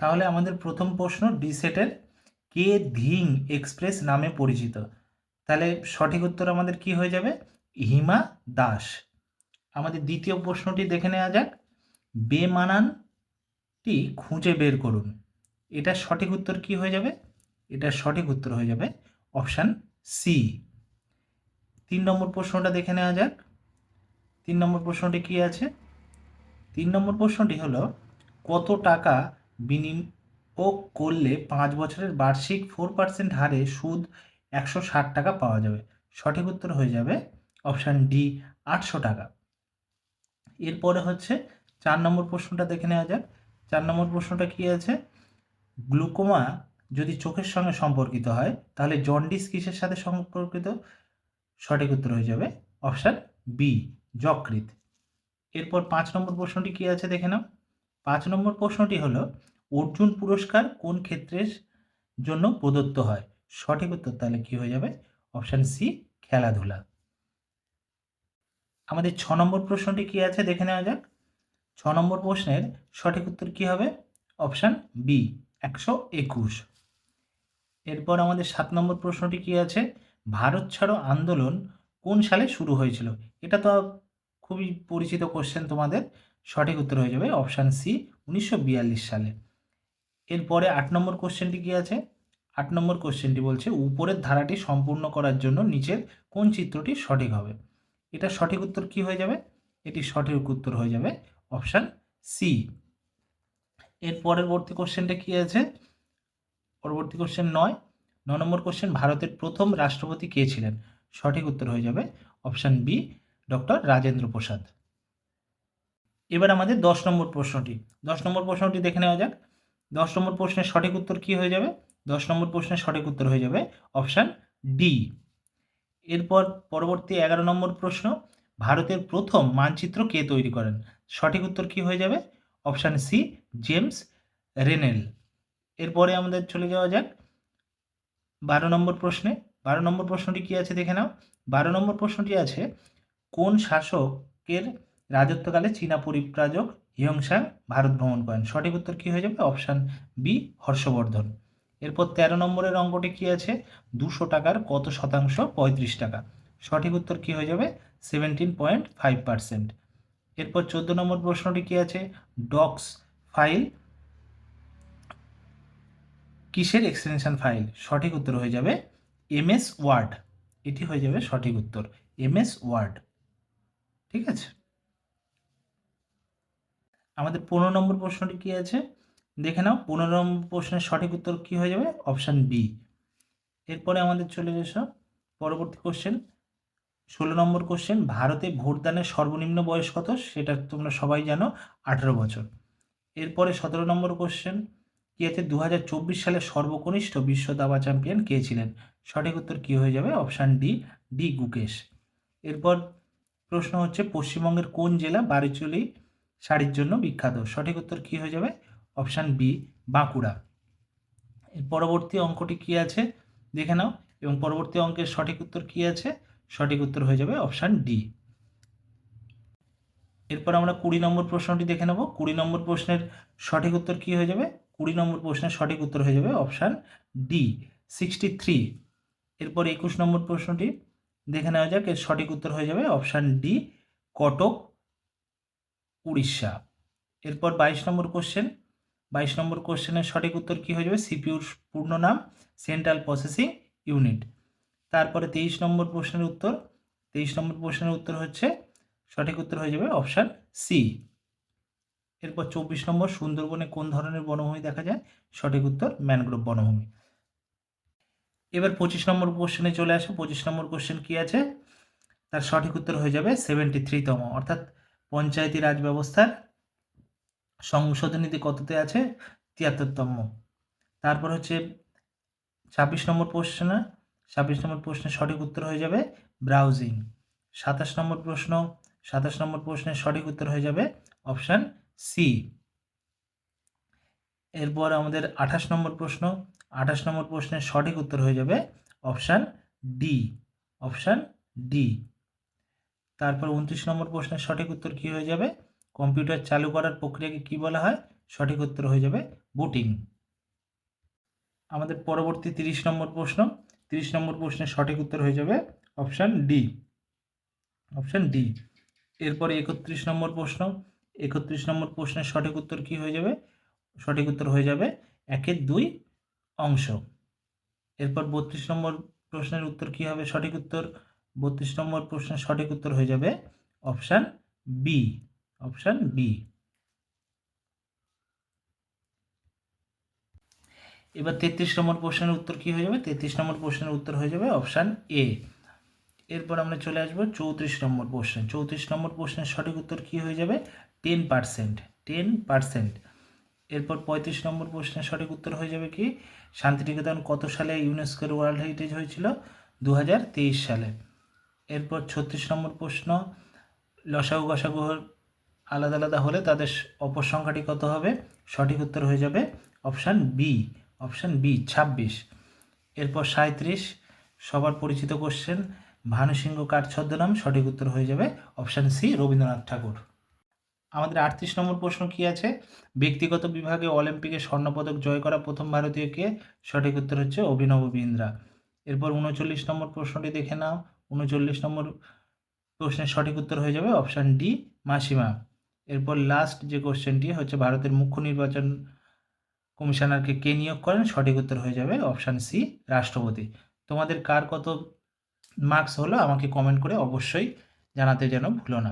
তাহলে আমাদের প্রথম প্রশ্ন ডি সেটের কে ধিং এক্সপ্রেস নামে পরিচিত। তাহলে সঠিক উত্তর আমাদের কি হয়ে যাবে? হিমা দাস। আমাদের দ্বিতীয় প্রশ্নটি দেখে নেওয়া যাক। বেমানানটি খুঁজে বের করুন। এটার সঠিক উত্তর কি হয়ে যাবে? এটার সঠিক উত্তর হয়ে যাবে অপশান সি। 3 নম্বর প্রশ্নটা দেখে নেওয়া যাক। 3 নম্বর প্রশ্নটি কি আছে? 3 নম্বর প্রশ্নটি হলো কত টাকা বিনিয়োগ করলে 5 বছরের বার্ষিক 4% হারে সুদ 160 টাকা পাওয়া যাবে? সঠিক উত্তর হয়ে যাবে অপশান ডি 800 টাকা। এরপরে হচ্ছে 4 নম্বর প্রশ্নটা দেখে নেওয়া যাক। 4 নম্বর প্রশ্নটা কি আছে? গ্লুকোমা যদি চোখের সঙ্গে সম্পর্কিত হয় তাহলে জন্ডিস কিসের সাথে সম্পর্কিত? সঠিক উত্তর হয়ে যাবে অপশান বি যকৃৎ। এরপর 5 নম্বর প্রশ্নটি কি আছে দেখে নাও। 5 নম্বর প্রশ্নটি হলো অর্জুন পুরস্কার কোন ক্ষেত্রের জন্য প্রদত্ত হয়? সঠিক উত্তর তাহলে কি হয়ে যাবে? অপশান সি খেলাধুলা। আমাদের 6 নম্বর প্রশ্নটি কি আছে দেখে নেওয়া যাক। 6 নম্বর প্রশ্নের সঠিক উত্তর কি হবে? Option B 121। এরপর আমাদের 7 নম্বর প্রশ্নটি কি আছে? ভারত ছাড়ো আন্দোলন কোন সালে শুরু হয়েছিল? এটা তো খুবই পরিচিত কোশ্চেন তোমাদের। সঠিক উত্তর হয়ে যাবে অপশান সি 1942 সালে। এরপরে 8 নম্বর কোশ্চেনটি কি আছে? 8 নম্বর কোশ্চেনটি বলছে উপরের ধারাটি সম্পূর্ণ করার জন্য নিচের কোন চিত্রটি সঠিক হবে? এটা সঠিক উত্তর কি হয়ে যাবে? এটি সঠিক উত্তর হয়ে যাবে অপশান সি। এর পরবর্তী কোশ্চেনটা কি আছে? পরবর্তী কোশ্চেন 9 নম্বর কোশ্চেন ভারতের প্রথম রাষ্ট্রপতি কে ছিলেন? সঠিক উত্তর হয়ে যাবে option B doctor Rajendra Prasad. এবার আমাদের 10 নম্বর প্রশ্নটি। 10 নম্বর প্রশ্নটি দেখে নেওয়া যাক। 10 নম্বর প্রশ্নের সঠিক উত্তর কি হয়ে যাবে? 10 নম্বর প্রশ্নের সঠিক উত্তর হয়ে যাবে অপশান ডি। এরপর পরবর্তী 11 নম্বর প্রশ্ন ভারতের প্রথম মানচিত্র কে তৈরি করেন? সঠিক উত্তর কি হয়ে যাবে? Option C James Rennell. এরপরে আমাদের চলে যাওয়া যাক 12 নম্বর প্রশ্নে। 12 নম্বর প্রশ্নটি কি আছে দেখে নাও। 12 নম্বর প্রশ্নটি আছে কোন শাসকের রাজত্বকালে চীনা পরিব্রাজক হিয়ংসাং ভারত ভ্রমণ করেন? সঠিক উত্তর কি হয়ে যাবে? Option B Harshavardhan. এরপর 13 নম্বরের অঙ্কটি কি আছে? 200 টাকার কত শতাংশ? 35 টাকা। সঠিক উত্তর কি হয়ে যাবে? 17.5%। এরপর 14 নম্বর প্রশ্নটি কি আছে? ডক্স ফাইল কিসের এক্সটেনশন ফাইল? সঠিক উত্তর হয়ে যাবে এমএস ওয়ার্ড। এটি হয়ে যাবে সঠিক উত্তর এমএস ওয়ার্ড। ঠিক আছে। আমাদের 15 নম্বর প্রশ্নটি কি আছে দেখে নাও। 15 নম্বর প্রশ্নের সঠিক উত্তর কি হয়ে যাবে? Option B. এরপরে আমাদের চলে এসো পরবর্তী কোশ্চেন 16 নম্বর কোশ্চেন ভারতে ভোটদানের সর্বনিম্ন বয়স কত? সেটা তোমরা সবাই জানো 18 বছর। এরপরে 17 নম্বর কোশ্চেন কি আছে? 2024 সালে সর্বকনিষ্ঠ বিশ্ব দাবা চ্যাম্পিয়ন কে ছিলেন? সঠিক উত্তর কি হয়ে যাবে? Option D D Gukesh. এরপর প্রশ্ন হচ্ছে পশ্চিমবঙ্গের কোন জেলা বারুইচুড়ি শাড়ির জন্য বিখ্যাত? সঠিক উত্তর কি হয়ে যাবে? Option B Bankura. এর পরবর্তী অঙ্কটি কি আছে দেখে নাও এবং পরবর্তী অঙ্কের সঠিক উত্তর কি আছে? সঠিক উত্তর হয়ে যাবে অপশান ডি। এরপর আমরা 20 নম্বর প্রশ্নটি দেখে নেব। 20 নম্বর প্রশ্নের সঠিক উত্তর কি হয়ে যাবে? 20 নম্বর প্রশ্নের সঠিক উত্তর হয়ে যাবে অপশান ডি 63। এরপর 21 নম্বর প্রশ্নটি দেখে নেওয়া যাক। এর সঠিক উত্তর হয়ে যাবে অপশান ডি কটক উড়িষ্যা। এরপর 22 নম্বর কোশ্চেন। 22 নম্বর কোশ্চেনের সঠিক উত্তর কি হয়ে যাবে? সিপিইউর পূর্ণ নাম সেন্ট্রাল প্রসেসিং ইউনিট। তারপরে 23 নম্বর প্রশ্নের উত্তর। 23 নম্বর প্রশ্নের উত্তর হচ্ছে সঠিক উত্তর হয়ে যাবে অপশান সি। এরপর 24 নম্বর সুন্দরবনে কোন ধরনের বনভূমি দেখা যায়? সঠিক উত্তর ম্যানগ্রোভ বনভূমি। এবার 25 নম্বর কোশ্চেনে চলে আসে। 25 নম্বর কোশ্চেন কি আছে? তার সঠিক উত্তর হয়ে যাবে 73তম, অর্থাৎ পঞ্চায়েতি রাজ ব্যবস্থার সংশোধনীতে কততে আছে? 73তম। তারপর হচ্ছে 26 নম্বর প্রশ্ন। 26 নম্বর প্রশ্নের সঠিক উত্তর হয়ে যাবে ব্রাউজিং। 27 নম্বর প্রশ্ন। 27 নম্বর প্রশ্নের সঠিক উত্তর হয়ে যাবে অপশান সি। এরপর আমাদের 28 নম্বর প্রশ্ন। 28 নম্বর প্রশ্নের সঠিক উত্তর হয়ে যাবে অপশান ডি, অপশান ডি। তারপর 29 নম্বর প্রশ্নের সঠিক উত্তর কি হয়ে যাবে? কম্পিউটার চালু করার প্রক্রিয়াকে কি বলা হয়? সঠিক উত্তর হয়ে যাবে বুটিং। আমাদের পরবর্তী 30 নম্বর প্রশ্ন। 30 নম্বর প্রশ্নের সঠিক উত্তর হয়ে যাবে অপশান ডি। Option D. এরপরে 31 নম্বর প্রশ্ন। 31 নম্বর প্রশ্নের সঠিক উত্তর কি হয়ে যাবে? সঠিক উত্তর হয়ে যাবে 1-এর 2 অংশ। এরপর 32 নম্বর প্রশ্নের উত্তর কি হবে? সঠিক উত্তর 32 নম্বর প্রশ্নের সঠিক উত্তর হয়ে যাবে অপশান বি। Option B. এবার 33 নম্বর প্রশ্নের উত্তর কি হয়ে যাবে? 33 নম্বর প্রশ্নের উত্তর হয়ে যাবে অপশান এ। এরপর আমরা চলে আসবো 34 নম্বর প্রশ্নে। 34 নম্বর প্রশ্নের সঠিক উত্তর কি হয়ে যাবে? 10%। 10%। এরপর 35 নম্বর প্রশ্নের সঠিক উত্তর হয়ে যাবে কি? শান্তিনিকেতন কত সালে ইউনেস্কোর ওয়ার্ল্ড হেরিটেজ হয়েছিল? 2023 সালে। এরপর 36 নম্বর প্রশ্ন, লসাগু গসাগু আলাদা আলাদা হলে তাদের অপর সংখ্যাটি কত হবে? সঠিক উত্তর হয়ে যাবে অপশান বি। Option B 26। এরপর 37 সবার পরিচিত কোশ্চেন, ভানুসিংহ কার ছদ্মনাম? সঠিক উত্তর হয়ে যাবে অপশান সি রবীন্দ্রনাথ ঠাকুর। আমাদের 38 নম্বর প্রশ্ন কি আছে? ব্যক্তিগত বিভাগে অলিম্পিকে স্বর্ণপদক জয় করা প্রথম ভারতীয় কে? সঠিক উত্তর হচ্ছে অভিনব বিন্দ্রা। এরপর 39 নম্বর প্রশ্নটি দেখে নাও। 39 নম্বর প্রশ্নের সঠিক উত্তর হয়ে যাবে অপশান ডি মাসিমা। এরপর লাস্ট যে কোশ্চেনটি হচ্ছে ভারতের মুখ্য নির্বাচন কমিশনারকে কে নিয়োগ করেন? সঠিক উত্তর হয়ে যাবে অপশান সি রাষ্ট্রপতি। তোমাদের কার কত মার্কস হলো আমাকে কমেন্ট করে অবশ্যই জানাতে যেন ভুলো না।